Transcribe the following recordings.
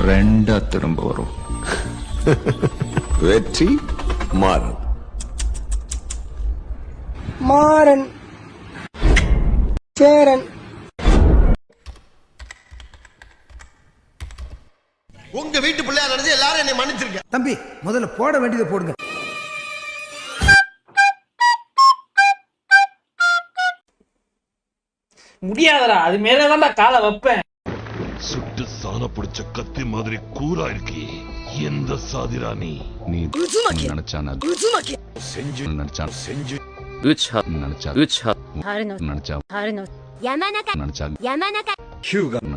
ரெண்டா திரும்ப வரும். வெற்றி மாறன். மாறன் சேரன். உங்க வீட்டு பிள்ளையா நடந்து எல்லாரும் என்னை மன்னிச்சிருக்க. தம்பி முதல்ல போட வேண்டியதை போடுங்க. முடியாதடா, அது மேலதான்டா காலை வைப்பேன். சுட்டு சாண பிடிச்ச கத்தி மாதிரி கூரா இருக்கி. எந்த சாதிரா நீ நினைச்சா செஞ்சு நினைச்சா செஞ்சு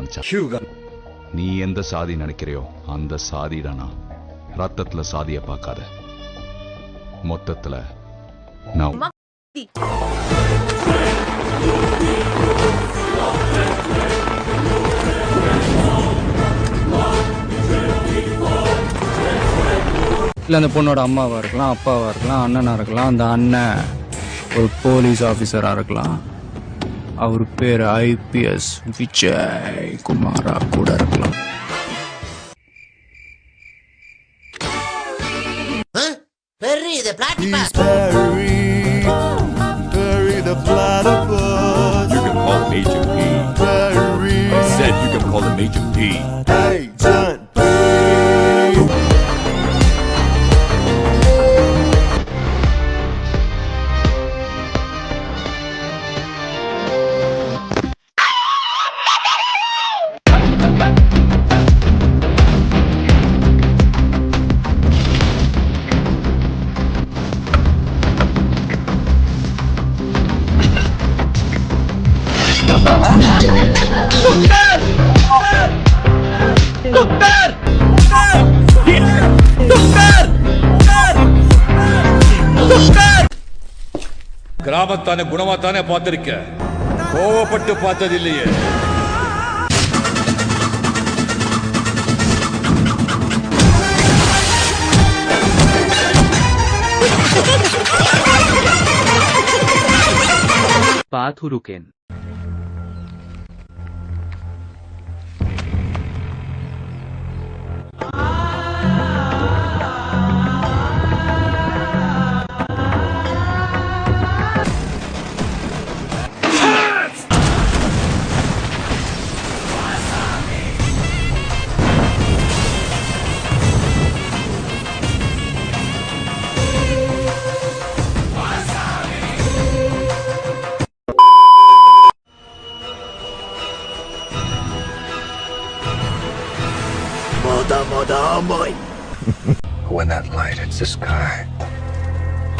நினைச்சா நீ எந்த சாதி நினைக்கிறையோ அந்த சாதிடானா. ரத்தத்துல சாதிய பார்க்காத, மொத்தத்துல நான் இல்லை அந்த பொண்ணோட அம்மாவா இருக்கலாம், அப்பாவா இருக்கலாம், அண்ணனா இருக்கலாம். அந்த அண்ணன் ஒரு போலீஸ் ஆஃபீஸரா இருக்கலாம். அவர் பேர் IPS விஜய் குமாரா கூட இருக்கலாம். You can call Major P. I said you can call him Major P. Hey, John P. கிராமத்தானே குணமாத்தானே பார்த்திருக்க, கோவப்பட்டு பார்த்தது இல்லையே. பாத்துருக்கேன். When that light hits the sky.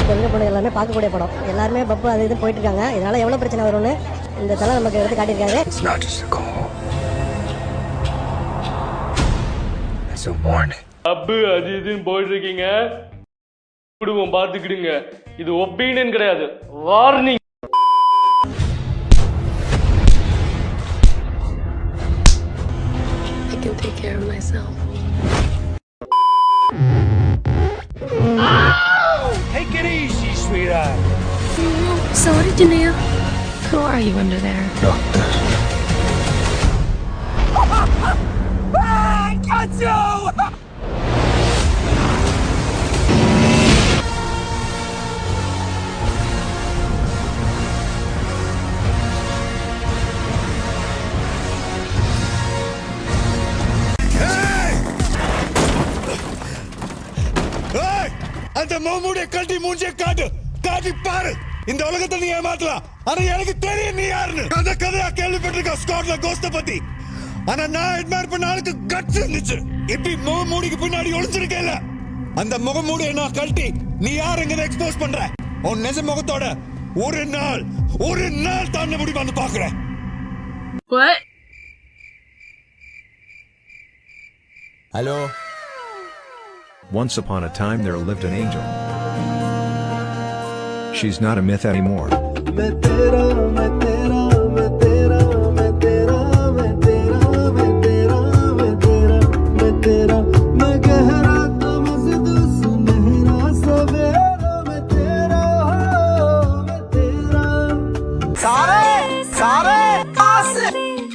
பொண்ணு பொண்ணு எல்லாமே பார்க்கக்கூடிய படம். எல்லாருமே பப்பு அது இது போயிட்டு இருக்காங்க. இதனால எவ்வளவு பிரச்சனை வரும்னு இந்த தலை நமக்கு எடுத்து காட்டியிருக்காரு. It's not just a call. It's a warning. அப்பு அது இதுன்னு போயிட்டு இருக்கீங்க, குடும்பம் பார்த்துக்கிடுங்க. இது ஒப்பீனியன் கிடையாது, warning. I can take care of myself. Take it easy, sweetheart. Sorry, Janaya. Who are you under there? Doctor. I got you! அந்த மாமுடைய கட்டி மூஞ்சே காட்டு, காட்டி பாரு. இந்த உலகத்தை நீ ஏமாத்தலாம், ஆனா எனக்கு தெரியும் நீ யாருன்னு. அந்த கதையா கேள்விப்பட்டிருக்க ஸ்காட்லாந்து கோஸ்ட பத்தி. ஆனா நான் அட்மையர் பண்ண ஆளுக்கு கட்ஸ் இருந்துச்சு. இப்படி முகமூடிக்கு பின்னாடி ஒளிஞ்சிருக்கேல, அந்த முகமூடியை நான் கழட்டி நீ யாருங்கிறத எக்ஸ்போஸ் பண்ற. உன் நெஜ முகத்தோட ஒரு நாள் தாண்ட முடியும் வந்து பாக்குறேன். What? Hello. Once upon a time there lived an angel. She's not a myth anymore. मैं तेरा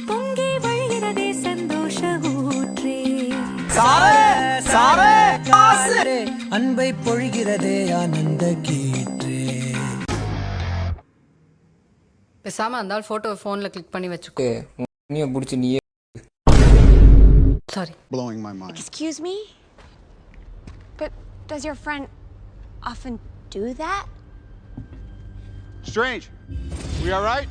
பொங்கி வழிகிறதே சந்தோஷ ஊற்றே அன்பை பொழிகிறதே ஆனந்த கீற்றே. பேசாம அந்த போட்டோ போன்ல கிளிக் பண்ணி வச்சுக்கோ. நீ புடிச்சு நீயே sorry. Blowing my mind. Excuse me? But does your friend often do that? Strange. We all right?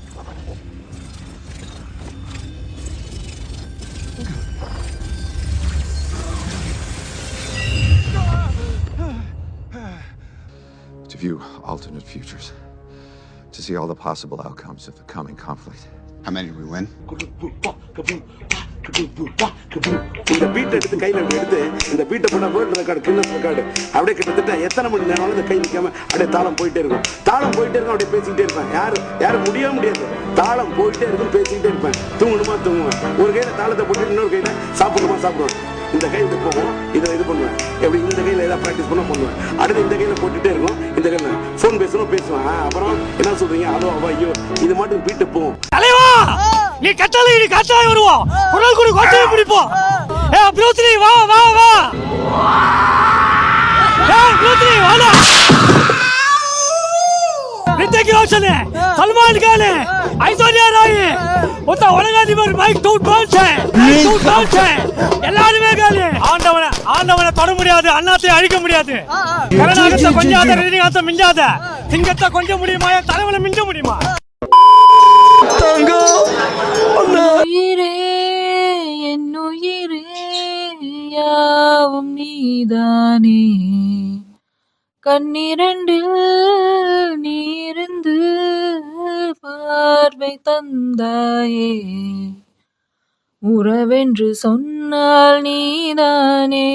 To view alternate futures, to see all the possible outcomes of the coming conflict. How many did we win? இந்த பீட்டை எடுத்து கையில் எடுத்து இந்த பீட்டை போன world record Guinness record அப்படியே கிட்டத்தட்ட எத்தனை மணி நேரம் இந்த கை நிற்காம அப்படியே தாளம் போயிட்டே இருக்கும் அப்படியே பேசிக்கிட்டே இருப்பேன். யாரும் முடியாது. தாளம் போயிட்டே இருக்கும், பேசிக்கிட்டே இருப்பேன். தூங்குவேன். ஒரு கையில தாளத்தை போட்டு இன்னொரு கையில சாப்பிடுவேன். இந்த கை இது போகும், இதை இது பண்ணுவேன். எப்படி இந்த கையில ஏதாவது ப்ராக்டிஸ் பண்ண பண்ணுவேன். அடுத்து இந்த கையில போட்டுட்டே இருக்கும், இந்த கையில ஃபோன் பேசுவேன். அப்புறம் என்ன சொல்றீங்க, அதோ ஐயோ இது மட்டும் பீட்டு போகும். தலைவா நீ கட்டாளி நீ காட்டாய் வருவோம். குரல் குடி கோட்டையை பிடிப்போம். ப்ளூத்ரி வா ப்ளூத்ரி வாடா. ரித்திக் ரோஷன், சல்மான் கான், ஐஸ்வர்யா ராய், ஒத்த உலகாதிபர் மைக் டவுட் பால்ஸ் எல்லாருமே காலி. ஆண்டவனை தொட முடியாது, அண்ணாத்தை அழிக்க முடியாது. கரணாகத்தை கொஞ்சாத, ரஜினிகாந்தை மிஞ்சாத, சிங்கத்தை கொஞ்சம் முடியுமா, தலைவனை மிஞ்ச முடியுமா? உயிரே என் உயிரே யாவும் நீதானே, கண்ணிரண்டில் நீருந்து பார்வை தந்தாயே, உறவென்று சொன்னால் நீதானே,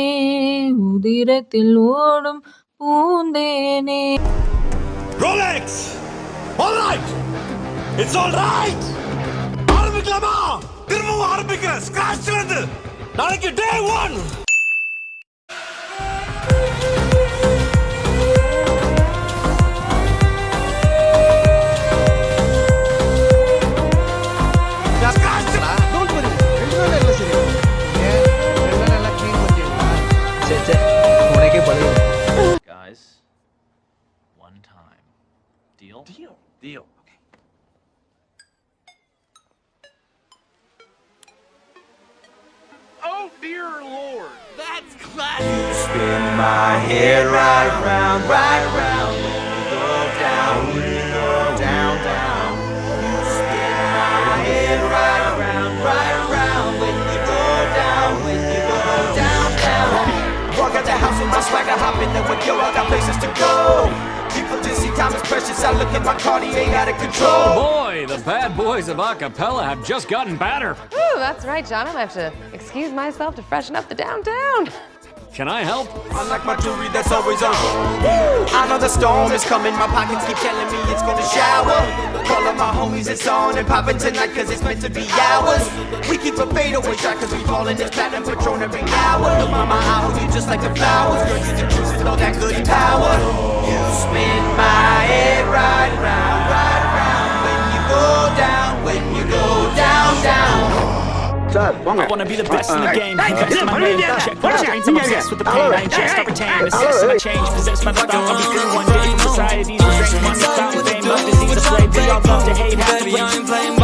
உதிரத்தில் ஓடும் பூந்தேனே. Rolex! All right! It's all right! ஆரம்பிக்கலாமா? திரும்பவும் ஆரம்பிக்கிறேன். ஸ்கிராட்ச்ல இருந்து. நாளைக்கு day 1. Guys, one time. Deal? Deal. Okay. Oh dear Lord. That's classic. Spin my head right round. When you go down, down. You spin my head right round. When you go down, Walk out the house with my swagger, hop in there with yo, I got places to go. People just see time is precious, I look at my Cartier out of control. Boy, the bad boys of acapella have just gotten badder. Ooh, that's right, John. I'm gonna have to excuse myself to freshen up the downtown. Can I help? Unlike my jewelry that's always on. I know the storm is coming, my pockets keep telling me it's gonna shower. Call up my homies, it's on and poppin' tonight cause it's meant to be ours. We keep a fadeaway shot cause we fall in this platinum Patron every hour. Look mama, I hold you just like the flowers. Girl, you the juice with all that goody power. You spin my head right round. When you go down, I wanna be the best in the game. Invest in my name. Check my brains, I'm obsessed with the pain. I ain't just I retain. Assess and I change. Possess my thought. I'll be free one day. Society's restrained. One without fame. Love disease, a plague. They all love to hate. Have to blame.